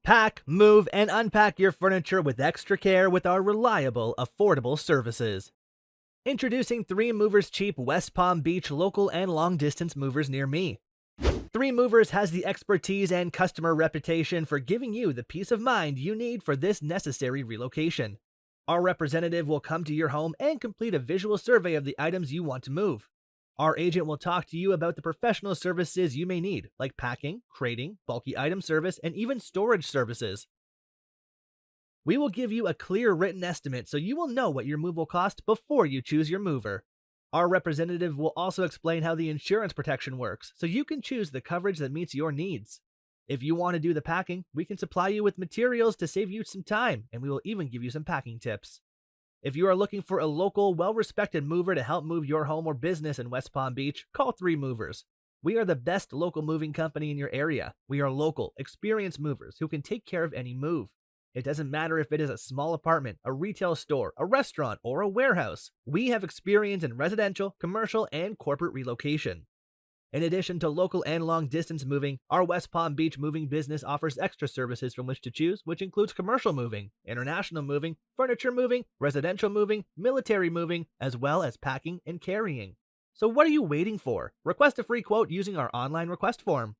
Pack, move, and unpack your furniture with extra care with our reliable, affordable services. Introducing 3 Movers Cheap West Palm Beach local and long distance movers near me. 3 Movers has the expertise and customer reputation for giving you the peace of mind you need for this necessary relocation. Our representative will come to your home and complete a visual survey of the items you want to move. Our agent will talk to you about the professional services you may need, like packing, crating, bulky item service, and even storage services. We will give you a clear written estimate so you will know what your move will cost before you choose your mover. Our representative will also explain how the insurance protection works so you can choose the coverage that meets your needs. If you want to do the packing, we can supply you with materials to save you some time, and we will even give you some packing tips. If you are looking for a local, well-respected mover to help move your home or business in West Palm Beach, call 3 Movers. We are the best local moving company in your area. We are local, experienced movers who can take care of any move. It doesn't matter if it is a small apartment, a retail store, a restaurant, or a warehouse. We have experience in residential, commercial, and corporate relocation. In addition to local and long-distance moving, our West Palm Beach moving business offers extra services from which to choose, which includes commercial moving, international moving, furniture moving, residential moving, military moving, as well as packing and carrying. So what are you waiting for? Request a free quote using our online request form.